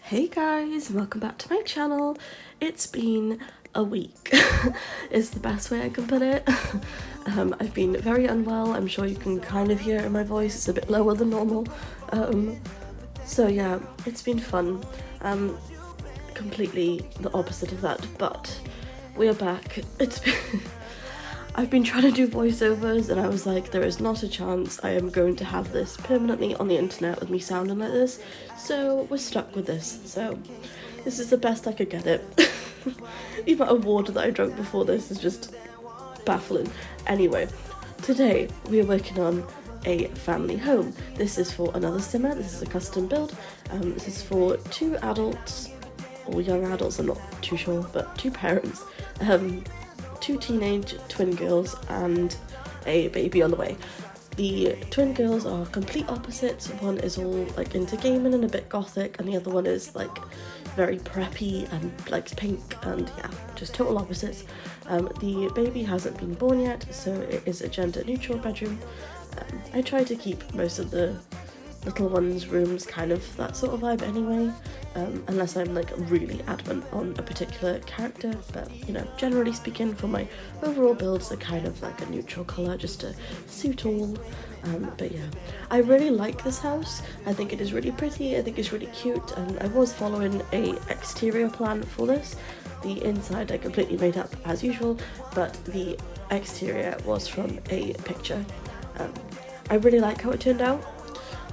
Hey guys, welcome back to my channel. It's been a week is the best way I can put it. I've been very unwell. I'm sure you can kind of hear it in my voice. It's a bit lower than normal. So yeah, it's been fun. Completely the opposite of that, but we are back. I've been trying to do voiceovers and I was like, there is not a chance I am going to have this permanently on the internet with me sounding like this, so we're stuck with this. So this is the best I could get it. The amount of water that I drank before this is just baffling. Anyway, today we are working on a family home. This is for another simmer. This is a custom build. This is for two adults, or young adults, I'm not too sure, but two parents. Two teenage twin girls and a baby on the way. The twin girls are complete opposites. One is all like into gaming and a bit gothic, and the other one is like very preppy and likes pink, and yeah, just total opposites. The baby hasn't been born yet, so it is a gender neutral bedroom. I try to keep most of the little ones' rooms kind of that sort of vibe anyway, unless I'm like really adamant on a particular character, but you know, generally speaking, for my overall builds are kind of like a neutral colour just to suit all. But yeah, I really like this house. I think it is really pretty, I think it's really cute, and I was following a exterior plan for this. The inside I completely made up as usual, but the exterior was from a picture. I really like how it turned out.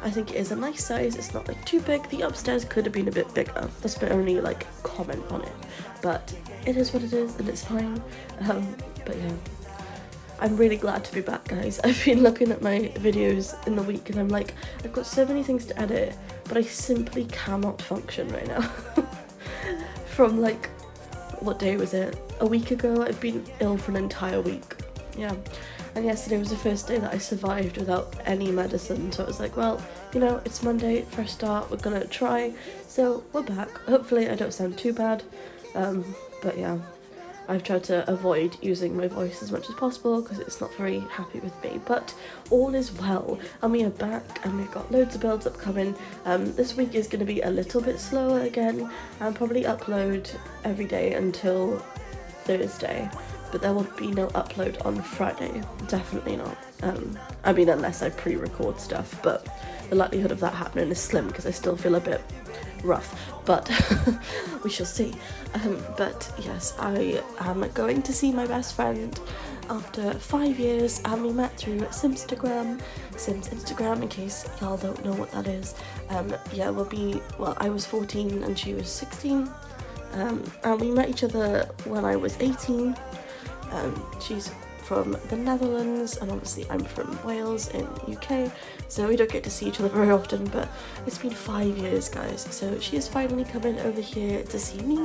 I think it is a nice size. It's not like too big. The upstairs could have been a bit bigger. That's my only like comment on it, but it is what it is and it's fine. But yeah, I'm really glad to be back, guys. I've been looking at my videos in the week and I'm like, I've got so many things to edit, but I simply cannot function right now. From like, what day was it? A week ago, I've been ill for an entire week. Yeah. And yesterday was the first day that I survived without any medicine, so it was like, well, you know, it's Monday, fresh start, we're gonna try, so we're back. Hopefully I don't sound too bad, but yeah, I've tried to avoid using my voice as much as possible because it's not very happy with me, but all is well, and we are back, and we've got loads of builds upcoming. This week is going to be a little bit slower again, and probably upload every day until Thursday. But there will be no upload on Friday, definitely not. I mean, unless I pre-record stuff, but the likelihood of that happening is slim because I still feel a bit rough, but we shall see. But yes, I am going to see my best friend after 5 years, and we met through Sims Instagram, in case y'all don't know what that is. Yeah, I was 14 and she was 16, and we met each other when I was 18. She's from the Netherlands and obviously I'm from Wales in UK, so we don't get to see each other very often, but it's been 5 years, guys, so she is finally coming over here to see me,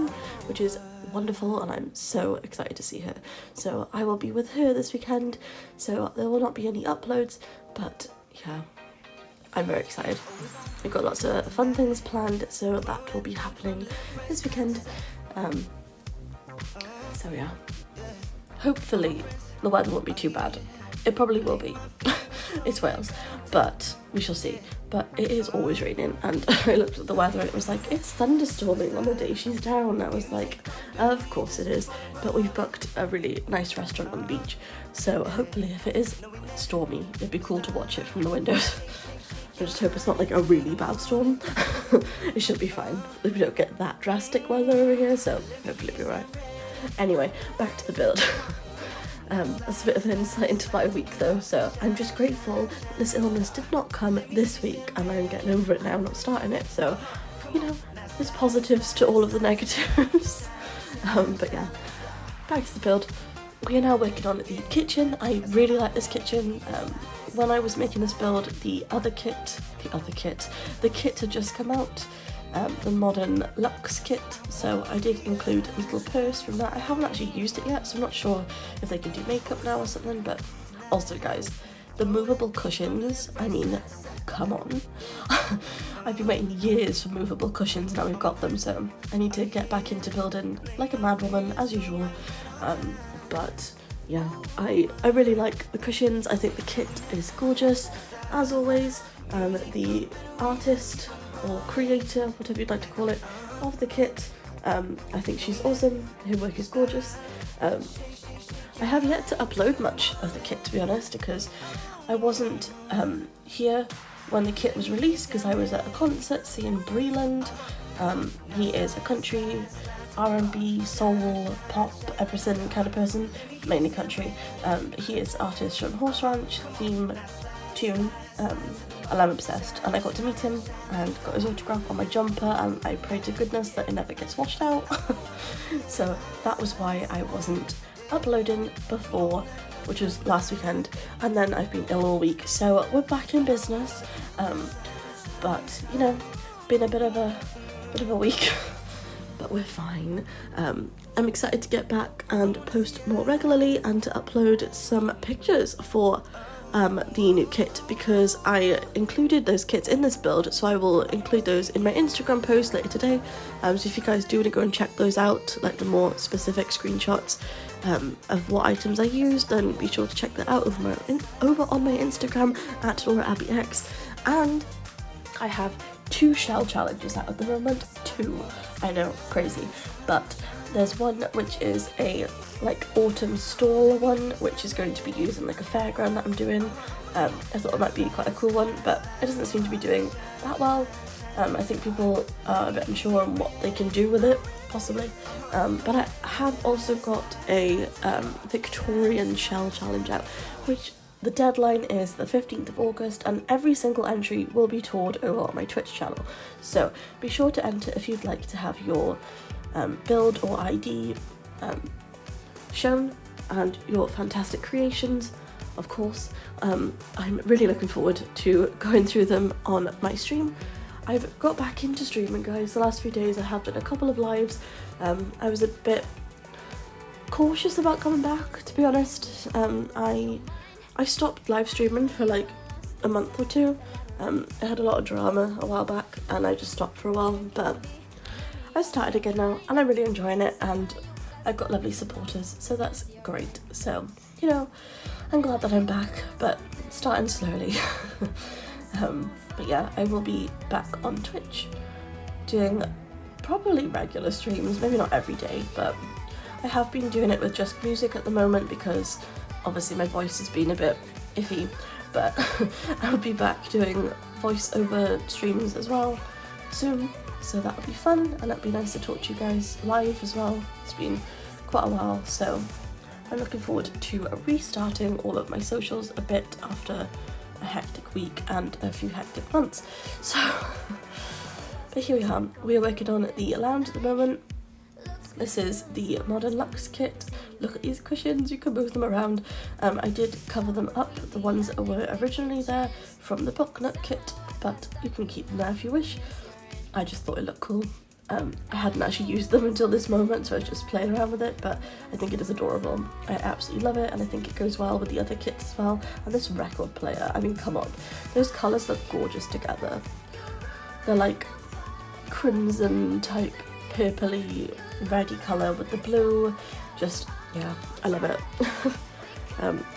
which is wonderful, and I'm so excited to see her. So I will be with her this weekend, so there will not be any uploads, but yeah, I'm very excited. We've got lots of fun things planned, so that will be happening this weekend. So yeah, hopefully the weather won't be too bad. It probably will be. It's Wales, but we shall see. But it is always raining, and I looked at the weather and it was like, it's thunderstorming on the day she's down. I was like, of course it is. But we've booked a really nice restaurant on the beach, so hopefully if it is stormy, it'd be cool to watch it from the windows. I just hope it's not like a really bad storm. It should be fine. We don't get that drastic weather over here, so hopefully it'll be alright. Anyway, back to the build. That's a bit of an insight into my week though, so I'm just grateful that this illness did not come this week and I'm getting over it now, not starting it, so, you know, there's positives to all of the negatives. But yeah, back to the build. We are now working on the kitchen. I really like this kitchen. When I was making this build, the kit had just come out. The modern luxe kit, so I did include a little purse from that. I haven't actually used it yet, so I'm not sure if they can do makeup now or something, but also guys, the movable cushions, I mean, come on. I've been waiting years for movable cushions, now we've got them, so I need to get back into building like a madwoman as usual. But yeah, I really like the cushions. I think the kit is gorgeous as always. The artist or creator, whatever you'd like to call it, of the kit. I think she's awesome, her work is gorgeous. I have yet to upload much of the kit, to be honest, because I wasn't here when the kit was released because I was at a concert seeing Breland. He is a country, R&B, soul, pop, everything kind of person, mainly country. He is artist from Horseranch, theme, tune, and I'm obsessed. And I got to meet him and got his autograph on my jumper, and I pray to goodness that it never gets washed out. So that was why I wasn't uploading before, which was last weekend, and then I've been ill all week, so we're back in business. But you know, been a bit of a week, but we're fine. I'm excited to get back and post more regularly and to upload some pictures for the new kit, because I included those kits in this build, so I will include those in my Instagram post later today. So if you guys do want to go and check those out, like the more specific screenshots of what items I used, then be sure to check that out over on my Instagram at LauraAbbeyX. And I have 2 shell challenges out at the moment. 2, I know, crazy, but there's one which is a like autumn stall one, which is going to be used in like a fairground that I'm doing. I thought it might be quite a cool one, but it doesn't seem to be doing that well. I think people are a bit unsure on what they can do with it, possibly. But I have also got a Victorian shell challenge out, which the deadline is the 15th of August, and every single entry will be toured over on my Twitch channel. So be sure to enter if you'd like to have your build or ID shown, and your fantastic creations, of course. I'm really looking forward to going through them on my stream. I've got back into streaming, guys. The last few days I have done a couple of lives. I was a bit cautious about coming back, to be honest. I stopped live streaming for like a month or 2. I had a lot of drama a while back and I just stopped for a while, but I've started again now and I'm really enjoying it, and I've got lovely supporters, so that's great. So, you know, I'm glad that I'm back, but starting slowly. But yeah, I will be back on Twitch doing probably regular streams, maybe not every day, but I have been doing it with just music at the moment because obviously my voice has been a bit iffy, but I'll be back doing voiceover streams as well soon, so that'll be fun, and that'll be nice to talk to you guys live as well. It's been quite a while, so I'm looking forward to restarting all of my socials a bit after a hectic week and a few hectic months. So but here we are. We are working on the lounge at the moment. This is the Modern Luxe kit. Look at these cushions, you can move them around. I did cover them up, the ones that were originally there from the Bucknut kit, but you can keep them there if you wish. I just thought it looked cool. I hadn't actually used them until this moment, so I was just playing around with it, but I think it is adorable. I absolutely love it, and I think it goes well with the other kits as well. And this record player, I mean, come on. Those colours look gorgeous together. They're like crimson type purpley reddy colour with the blue. Just, yeah, I love it.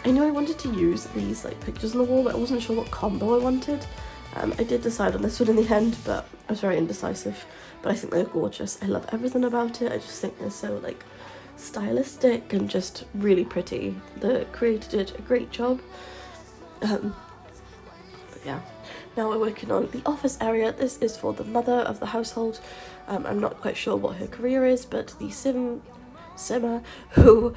I knew I wanted to use these like pictures on the wall, but I wasn't sure what combo I wanted. I did decide on this one in the end, but I was very indecisive. But I think they're gorgeous. I love everything about it. I just think they're so like stylistic and just really pretty. The creator did a great job. But yeah, now we're working on the office area. This is for the mother of the household. I'm not quite sure what her career is, but the Simmer who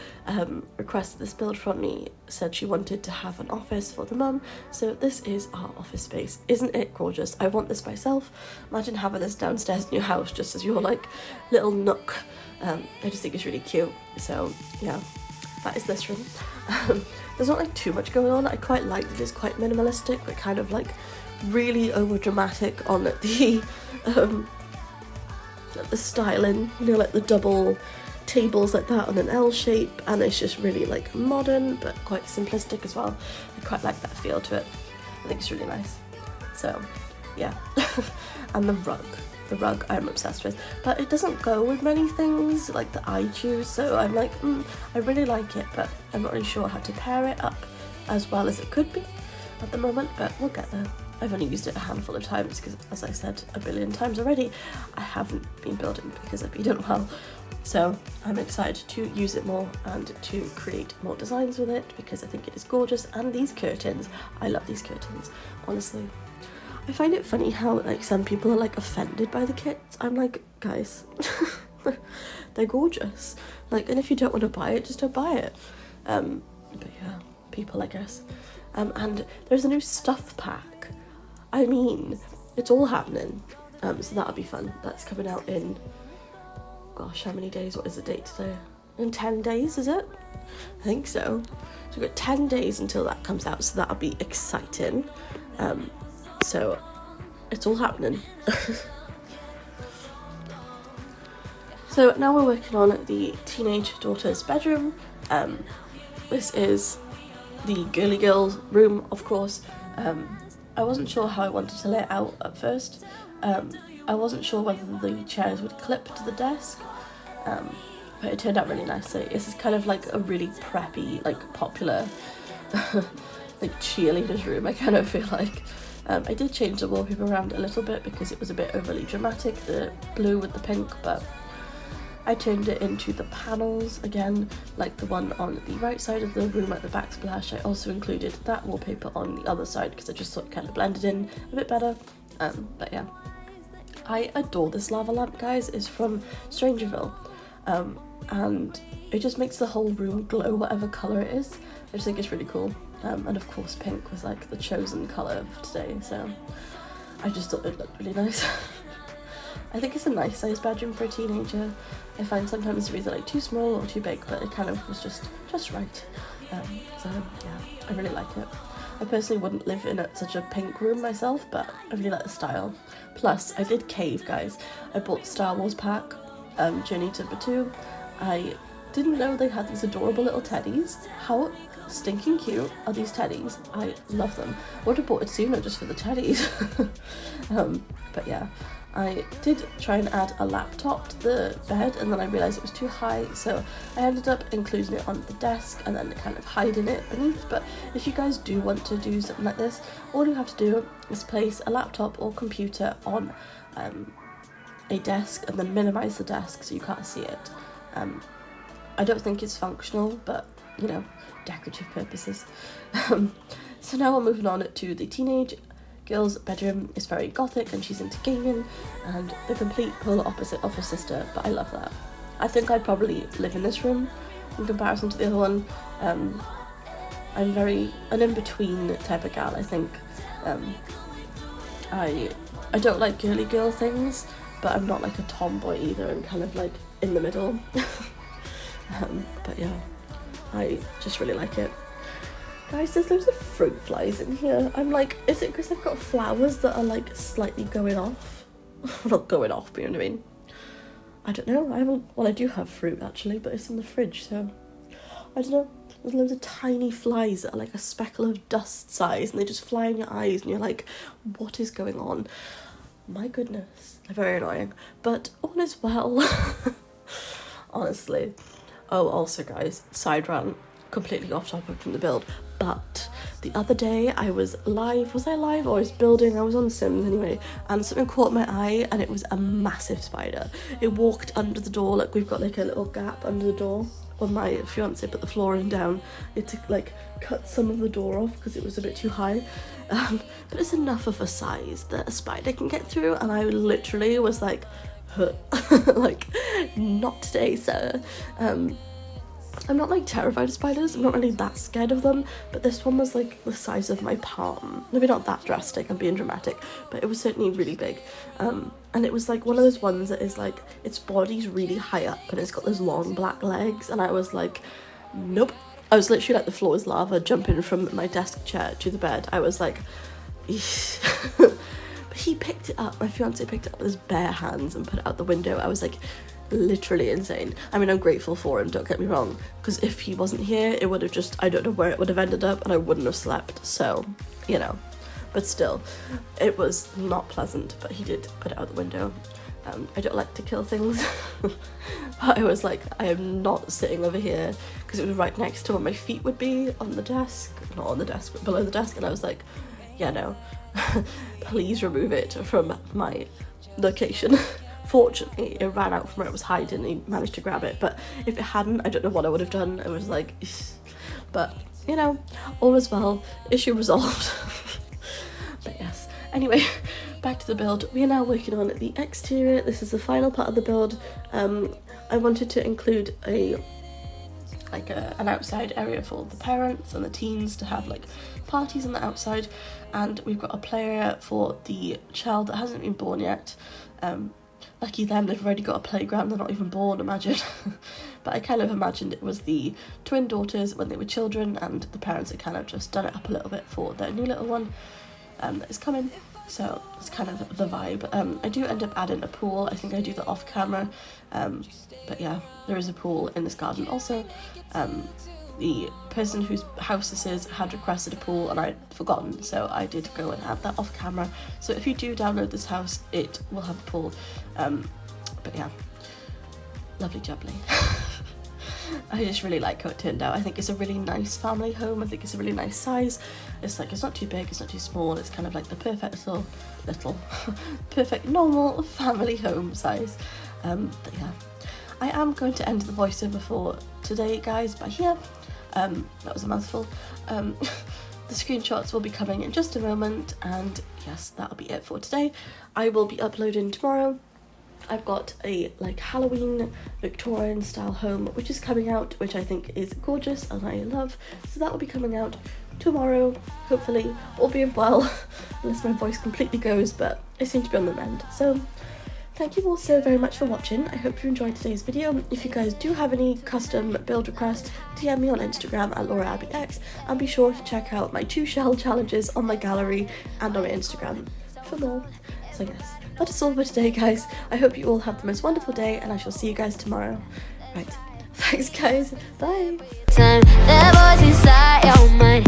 requested this build from me said she wanted to have an office for the mum, so this is our office space. Isn't it gorgeous? I want this myself. Imagine having this downstairs in your house just as your like little nook. I just think it's really cute. So yeah, that is this room. There's not like too much going on. I quite like that it's quite minimalistic, but kind of like really over dramatic on the styling, you know, like the double tables like that on an L shape, and it's just really like modern but quite simplistic as well. I quite like that feel to it. I think it's really nice. So yeah. And the rug I'm obsessed with, but it doesn't go with many things like that I choose, so I'm like I really like it, but I'm not really sure how to pair it up as well as it could be at the moment, but we'll get there. I've only used it a handful of times because, as I said a billion times already, I haven't been building because I've been unwell. So I'm excited to use it more and to create more designs with it because I think it is gorgeous. And these curtains, I love these curtains, honestly. I find it funny how like some people are like offended by the kits. I'm like, guys, they're gorgeous. Like, and if you don't want to buy it, just don't buy it. But yeah, people, I guess. And there's a new stuff pack. I mean, it's all happening. So that'll be fun. That's coming out in, gosh, how many days? What is the date today? In 10 days, is it? I think so. So we've got 10 days until that comes out, so that'll be exciting. So it's all happening. So now we're working on the teenage daughter's bedroom. This is the girly girl room, of course. I wasn't sure how I wanted to lay it out at first. I wasn't sure whether the chairs would clip to the desk, but it turned out really nicely. This is kind of like a really preppy, like popular, like cheerleaders room, I kind of feel like. I did change the wallpaper around a little bit because it was a bit overly dramatic, the blue with the pink, but I turned it into the panels again, like the one on the right side of the room at the backsplash. I also included that wallpaper on the other side because I just thought it kind of blended in a bit better. But yeah, I adore this lava lamp, guys. It's from Strangerville, and it just makes the whole room glow whatever colour it is. I just think it's really cool. And of course pink was like the chosen colour of today, so I just thought it looked really nice. I think it's a nice size bedroom for a teenager. I find sometimes they're either like too small or too big, but it kind of was just right. So yeah, I really like it. I personally wouldn't live in such a pink room myself, but I really like the style. Plus, I did cave, guys. I bought the Star Wars pack, Journey to Batuu. I didn't know they had these adorable little teddies. How stinking cute are these teddies? I love them. I would have bought it sooner just for the teddies. But yeah, I did try and add a laptop to the bed and then I realised it was too high, so I ended up including it on the desk and then kind of hiding it beneath. But if you guys do want to do something like this, all you have to do is place a laptop or computer on a desk and then minimise the desk so you can't see it. I don't think it's functional, but you know, decorative purposes. So now we're moving on to the teenage girl's bedroom. Is very gothic and she's into gaming and the complete polar opposite of her sister, but I love that. I think I'd probably live in this room in comparison to the other one. I'm very an in-between type of gal, I think. I don't like girly girl things, but I'm not like a tomboy either. I'm kind of like in the middle. But yeah, I just really like it. Guys, there's loads of fruit flies in here. I'm like, is it because I've got flowers that are like slightly going off? Not going off, but you know what I mean? I don't know. Well, I do have fruit actually, but it's in the fridge, so I don't know. There's loads of tiny flies that are like a speckle of dust size and they just fly in your eyes and you're like, what is going on? My goodness, they're very annoying, but all is well. Honestly. Oh, also guys, side rant, completely off topic from the build, but the other day I was live, was I live or I was building, I was on Sims anyway, and something caught my eye and it was a massive spider. It walked under the door, like we've got like a little gap under the door. When my fiance put the flooring down, it to like cut some of the door off because it was a bit too high, but it's enough of a size that a spider can get through, and I literally was like, huh. Like, not today, sir. I'm not like terrified of spiders, I'm not really that scared of them, but this one was like the size of my palm. Maybe not that drastic, I'm being dramatic, but it was certainly really big. And it was like one of those ones that is like, its body's really high up and it's got those long black legs, and I was like, nope. I was literally like the floor was lava jumping from my desk chair to the bed. I was like, but he picked it up, my fiance picked it up with his bare hands and put it out the window. I was like, literally insane. I mean, I'm grateful for him, don't get me wrong, because if he wasn't here, it would have just, I don't know where it would have ended up and I wouldn't have slept, so, you know. But still, it was not pleasant, but he did put it out the window. I don't like to kill things, but I was like, I am not sitting over here, because it was right next to where my feet would be on the desk, not on the desk, but below the desk, and I was like, yeah, no, please remove it from my location. Fortunately, it ran out from where it was hiding and he managed to grab it, but if it hadn't, I don't know what I would have done. It was like, but you know, all is well, issue resolved. But yes, anyway, back to the build. We are now working on the exterior. This is the final part of the build. I wanted to include an outside area for the parents and the teens to have like parties on the outside, and we've got a play area for the child that hasn't been born yet. Lucky them, they've already got a playground, they're not even born, imagine. But I kind of imagined it was the twin daughters when they were children, and the parents had kind of just done it up a little bit for their new little one that is coming. So it's kind of the vibe. I do end up adding a pool. I think I do the off camera, but yeah, there is a pool in this garden also. The person whose house this is had requested a pool and I'd forgotten, so I did go and add that off camera. So if you do download this house, it will have a pool. But yeah, lovely jubbly. I just really like how it turned out. I think it's a really nice family home. I think it's a really nice size. It's like, it's not too big, it's not too small. It's kind of like the perfect little perfect normal family home size. But yeah, I am going to end the voiceover for today, guys, by here. That was a mouthful. The screenshots will be coming in just a moment, and yes, that'll be it for today. I will be uploading tomorrow. I've got a like Halloween Victorian style home which is coming out, which I think is gorgeous and I love, so that will be coming out tomorrow, hopefully, all being well, unless my voice completely goes, but I seem to be on the mend. So thank you all so very much for watching. I hope you enjoyed today's video. If you guys do have any custom build requests, DM me on Instagram at LauraAbbeyX, and be sure to check out my 2 shell challenges on my gallery and on my Instagram for more. So yes, that is all for today, guys. I hope you all have the most wonderful day, and I shall see you guys tomorrow. Right, thanks guys, bye. Time, that voice inside your mind